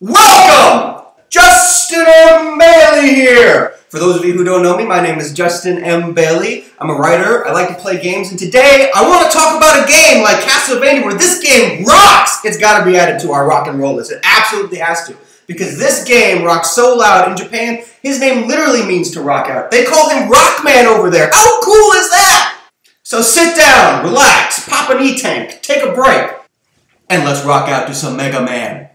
Welcome! Justin M. Bailey here! For those of you who don't know me, my name is Justin M. Bailey. I'm a writer, I like to play games, and today I want to talk about a game like Castlevania where this game rocks! It's got to be added to our rock and roll list. It absolutely has to. Because this game rocks so loud. In Japan, his name literally means to rock out. They call him Rockman over there. How cool is that? So sit down, relax, pop an E-tank, take a break, and let's rock out to some Mega Man.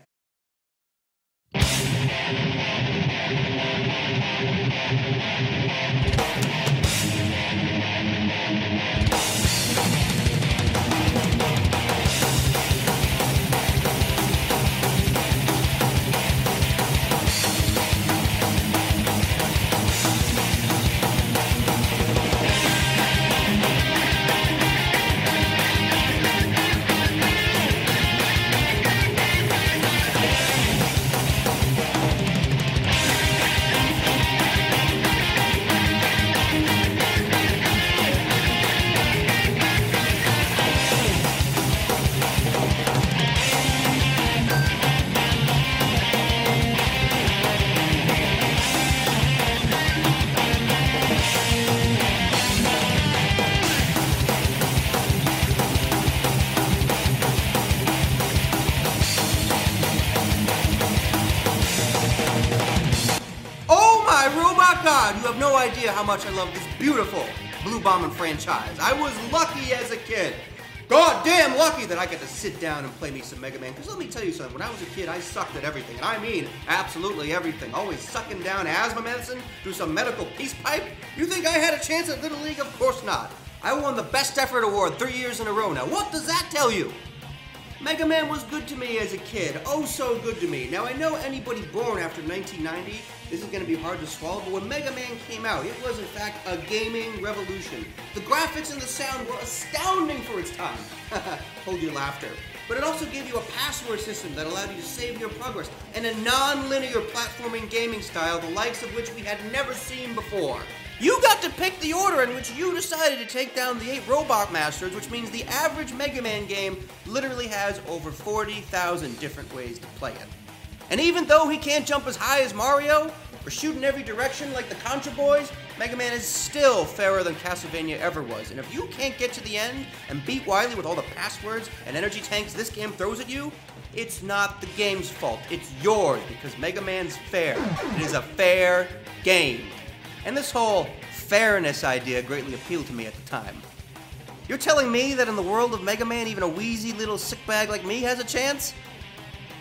God, you have no idea how much I love this beautiful Blue Bombin' franchise. I was lucky as a kid. God damn lucky that I got to sit down and play me some Mega Man. Because let me tell you something, when I was a kid, I sucked at everything. And I mean absolutely everything. Always sucking down asthma medicine through some medical peace pipe. You think I had a chance at Little League? Of course not. I won the Best Effort Award 3 years in a row. Now what does that tell you? Mega Man was good to me as a kid, oh so good to me. Now I know anybody born after 1990, this is going to be hard to swallow, but when Mega Man came out, it was in fact a gaming revolution. The graphics and the sound were astounding for its time. Hold your laughter. But it also gave you a password system that allowed you to save your progress, and a non-linear platforming gaming style, the likes of which we had never seen before. You got to pick the order in which you decided to take down the 8 Robot Masters, which means the average Mega Man game literally has over 40,000 different ways to play it. And even though he can't jump as high as Mario, or shoot in every direction like the Contra Boys, Mega Man is still fairer than Castlevania ever was. And if you can't get to the end and beat Wily with all the passwords and energy tanks this game throws at you, it's not the game's fault, it's yours, because Mega Man's fair. It is a fair game. And this whole fairness idea greatly appealed to me at the time. You're telling me that in the world of Mega Man, even a wheezy little sick bag like me has a chance?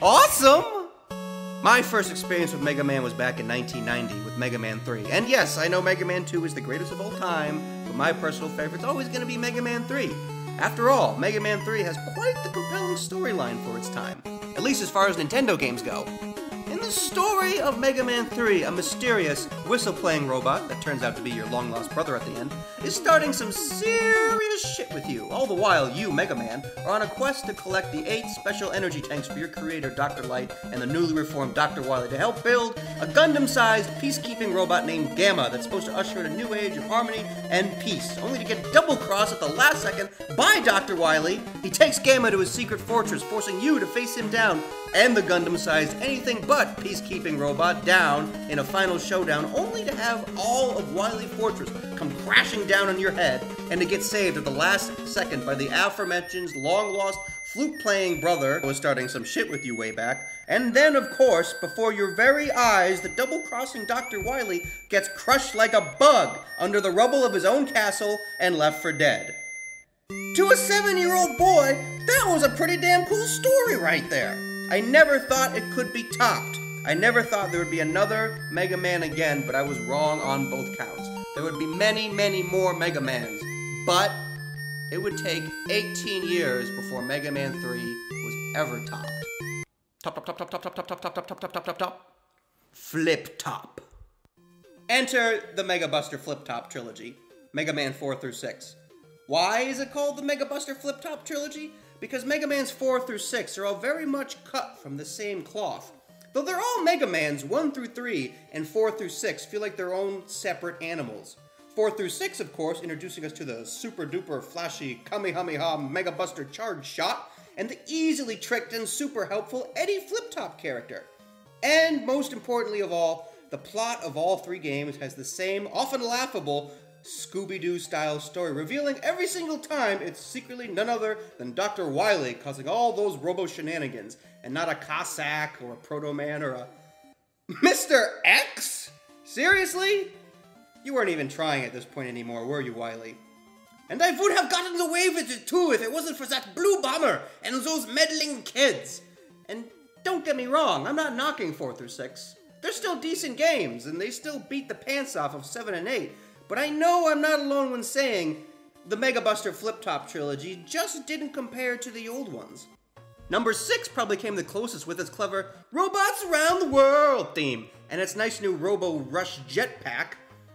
Awesome! My first experience with Mega Man was back in 1990 with Mega Man 3. And yes, I know Mega Man 2 is the greatest of all time, but my personal favorite's always going to be Mega Man 3. After all, Mega Man 3 has quite the compelling storyline for its time, at least as far as Nintendo games go. In the story of Mega Man 3, a mysterious, whistle-playing robot that turns out to be your long-lost brother at the end, is starting some serious shit with you. All the while, you, Mega Man, are on a quest to collect the 8 special energy tanks for your creator, Dr. Light, and the newly reformed Dr. Wily to help build a Gundam-sized peacekeeping robot named Gamma that's supposed to usher in a new age of harmony and peace, only to get double-crossed at the last second by Dr. Wily. He takes Gamma to his secret fortress, forcing you to face him down and the Gundam-sized anything but peacekeeping robot down in a final showdown, only to have all of Wily Fortress come crashing down on your head and to get saved at the last second by the aforementioned long-lost flute-playing brother who was starting some shit with you way back. And then, of course, before your very eyes, the double-crossing Dr. Wily gets crushed like a bug under the rubble of his own castle and left for dead. To a 7-year-old boy, that was a pretty damn cool story right there. I never thought it could be topped. I never thought there would be another Mega Man again, but I was wrong on both counts. There would be many, many more Mega Mans, but it would take 18 years before Mega Man 3 was ever topped. Top. Flip top. Enter the Mega Buster Flip Top trilogy, Mega Man 4 through 6. Why is it called the Mega Buster Flip Top trilogy? Because Mega Mans 4 through 6 are all very much cut from the same cloth. Though they're all Mega Mans, 1 through 3 and 4 through 6 feel like their own separate animals. 4 through 6, of course, introducing us to the super-duper flashy Kamehameha Mega Buster Charge Shot, and the easily tricked and super helpful Eddie Flip-Top character. And most importantly of all, the plot of all three games has the same, often laughable, Scooby-Doo style story, revealing every single time it's secretly none other than Dr. Wily causing all those robo-shenanigans, and not a Cossack or a Proto-Man or a Mr. X? Seriously? You weren't even trying at this point anymore, were you, Wily? And I would have gotten away with it too if it wasn't for that blue bomber and those meddling kids. And don't get me wrong, I'm not knocking 4 through 6. They're still decent games, and they still beat the pants off of 7 and 8. But I know I'm not alone when saying the Mega Buster Flip-Top trilogy just didn't compare to the old ones. Number 6 probably came the closest with its clever Robots Around the World theme, and its nice new Robo Rush jetpack.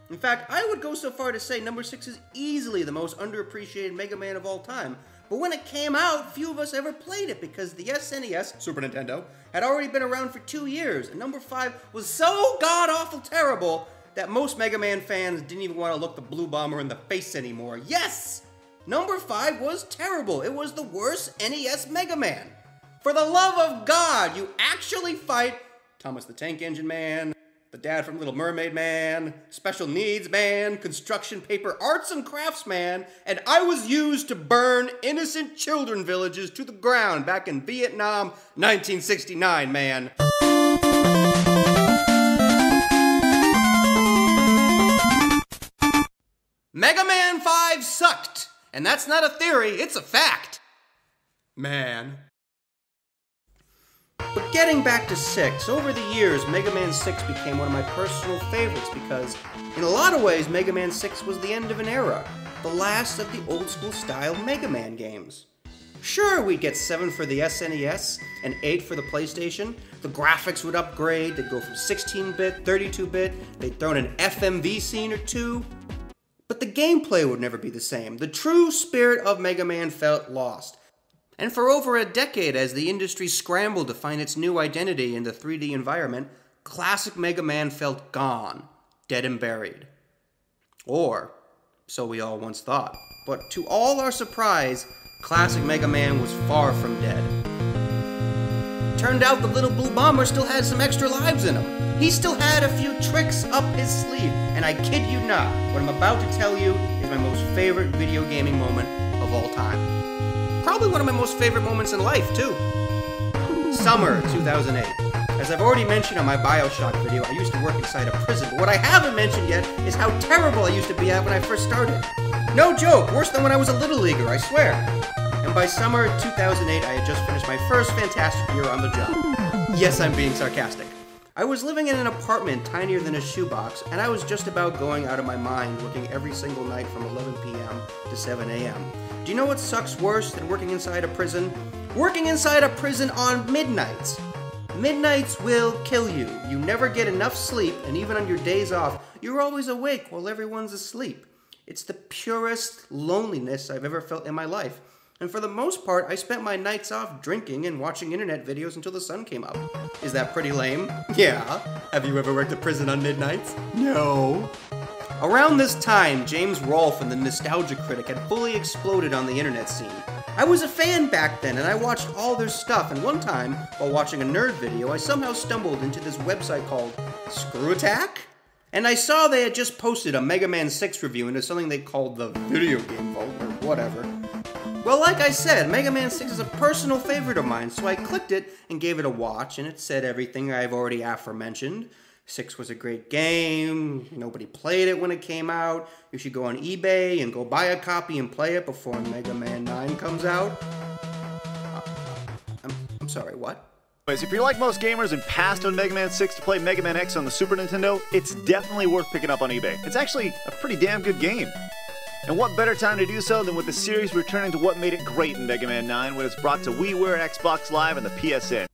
In fact, I would go so far to say number 6 is easily the most underappreciated Mega Man of all time. But when it came out, few of us ever played it because the SNES, Super Nintendo, had already been around for 2 years, and number 5 was so god-awful terrible that most Mega Man fans didn't even want to look the Blue Bomber in the face anymore. Yes! Number 5 was terrible. It was the worst NES Mega Man. For the love of God, you actually fight Thomas the Tank Engine Man, the dad from Little Mermaid Man, Special Needs Man, Construction Paper Arts and Crafts Man, and I was used to burn innocent children villages to the ground back in Vietnam, 1969, man. Mega Man 5 sucked, and that's not a theory, it's a fact. Man. But getting back to 6, over the years, Mega Man 6 became one of my personal favorites because, in a lot of ways, Mega Man 6 was the end of an era, the last of the old-school style Mega Man games. Sure, we'd get 7 for the SNES and 8 for the PlayStation. The graphics would upgrade, they'd go from 16-bit, 32-bit, they'd throw in an FMV scene or two. But the gameplay would never be the same. The true spirit of Mega Man felt lost. And for over a decade, as the industry scrambled to find its new identity in the 3D environment, classic Mega Man felt gone, dead and buried. Or, so we all once thought. But to all our surprise, classic Mega Man was far from dead. Turned out the little Blue Bomber still had some extra lives in him. He still had a few tricks up his sleeve, and I kid you not, what I'm about to tell you is my most favorite video gaming moment of all time. Probably one of my most favorite moments in life, too. Summer 2008. As I've already mentioned on my Bioshock video, I used to work inside a prison, but what I haven't mentioned yet is how terrible I used to be at when I first started. No joke, worse than when I was a Little Leaguer, I swear. And by summer 2008, I had just finished my first fantastic year on the job. Yes, I'm being sarcastic. I was living in an apartment tinier than a shoebox, and I was just about going out of my mind working every single night from 11 p.m. to 7 a.m. Do you know what sucks worse than working inside a prison? Working inside a prison on midnights. Midnights will kill you. You never get enough sleep, and even on your days off, you're always awake while everyone's asleep. It's the purest loneliness I've ever felt in my life. And for the most part, I spent my nights off drinking and watching internet videos until the sun came up. Is that pretty lame? Yeah. Have you ever worked a prison on midnights? No. Around this time, James Rolfe and the Nostalgia Critic had fully exploded on the internet scene. I was a fan back then, and I watched all their stuff, and one time, while watching a nerd video, I somehow stumbled into this website called Screw Attack? And I saw they had just posted a Mega Man 6 review into something they called the Video Game Vault, or whatever. Well, like I said, Mega Man 6 is a personal favorite of mine, so I clicked it and gave it a watch, and it said everything I've already aforementioned. 6 was a great game, nobody played it when it came out, you should go on eBay and go buy a copy and play it before Mega Man 9 comes out. I'm sorry, what? If you're like most gamers and passed on Mega Man 6 to play Mega Man X on the Super Nintendo, it's definitely worth picking up on eBay. It's actually a pretty damn good game. And what better time to do so than with the series returning to what made it great in Mega Man 9 when it's brought to WiiWare, Xbox Live, and the PSN.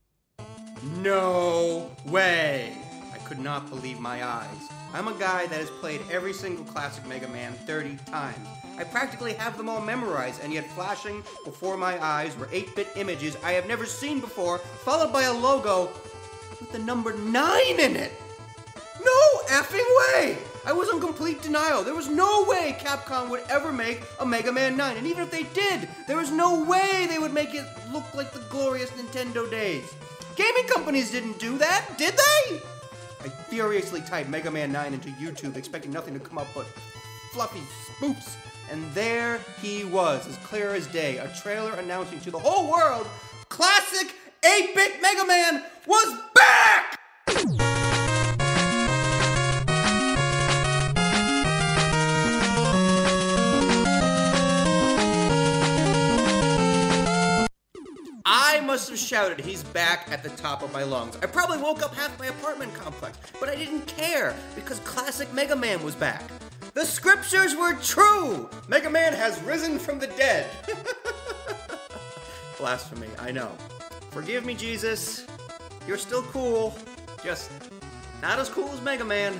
No way! I could not believe my eyes. I'm a guy that has played every single classic Mega Man 30 times. I practically have them all memorized, and yet flashing before my eyes were 8-bit images I have never seen before, followed by a logo with the number 9 in it! No effing way! I was in complete denial. There was no way Capcom would ever make a Mega Man 9. And even if they did, there was no way they would make it look like the glorious Nintendo days. Gaming companies didn't do that, did they? I furiously typed Mega Man 9 into YouTube, expecting nothing to come up but fluffy spoofs. And there he was, as clear as day, a trailer announcing to the whole world, classic 8-bit Mega Man was back! I must have shouted, "He's back," at the top of my lungs. I probably woke up half my apartment complex, but I didn't care because classic Mega Man was back. The scriptures were true! Mega Man has risen from the dead. Blasphemy, I know. Forgive me, Jesus. You're still cool. Just not as cool as Mega Man.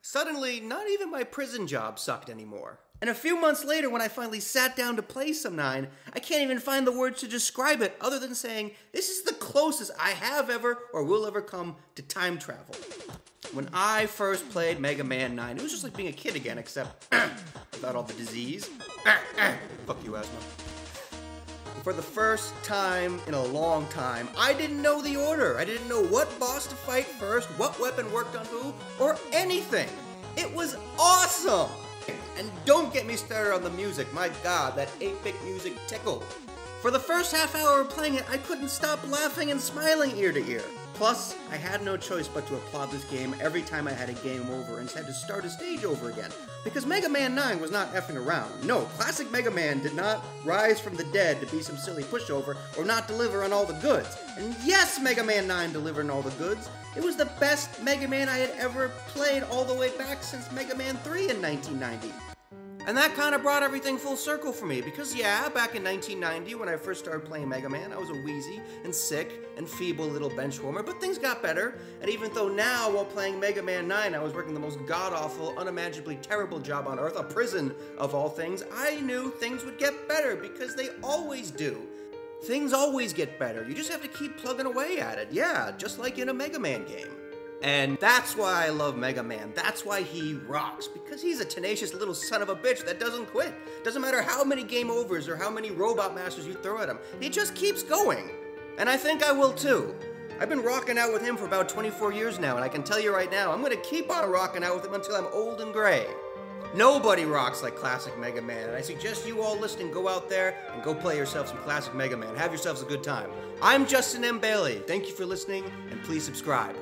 Suddenly, not even my prison job sucked anymore. And a few months later, when I finally sat down to play some 9, I can't even find the words to describe it other than saying, this is the closest I have ever or will ever come to time travel. When I first played Mega Man 9, it was just like being a kid again, except without all the disease. Fuck you, asthma. For the first time in a long time, I didn't know the order. I didn't know what boss to fight first, what weapon worked on who, or anything. It was awesome! And don't get me started on the music. My God, that 8-bit music tickled. For the first half hour of playing it, I couldn't stop laughing and smiling ear to ear. Plus, I had no choice but to applaud this game every time I had a game over and had to start a stage over again. Because Mega Man 9 was not effing around. No, classic Mega Man did not rise from the dead to be some silly pushover or not deliver on all the goods. And yes, Mega Man 9 delivered on all the goods. It was the best Mega Man I had ever played all the way back since Mega Man 3 in 1990. And that kind of brought everything full circle for me, because yeah, back in 1990 when I first started playing Mega Man, I was a wheezy and sick and feeble little bench warmer, but things got better. And even though now, while playing Mega Man 9, I was working the most god-awful, unimaginably terrible job on Earth, a prison of all things, I knew things would get better, because they always do. Things always get better. You just have to keep plugging away at it. Yeah, just like in a Mega Man game. And that's why I love Mega Man. That's why he rocks. Because he's a tenacious little son of a bitch that doesn't quit. Doesn't matter how many game overs or how many robot masters you throw at him. He just keeps going. And I think I will too. I've been rocking out with him for about 24 years now, and I can tell you right now, I'm gonna keep on rocking out with him until I'm old and gray. Nobody rocks like classic Mega Man, and I suggest you all listening go out there and go play yourself some classic Mega Man. Have yourselves a good time. I'm Justin M. Bailey. Thank you for listening, and please subscribe.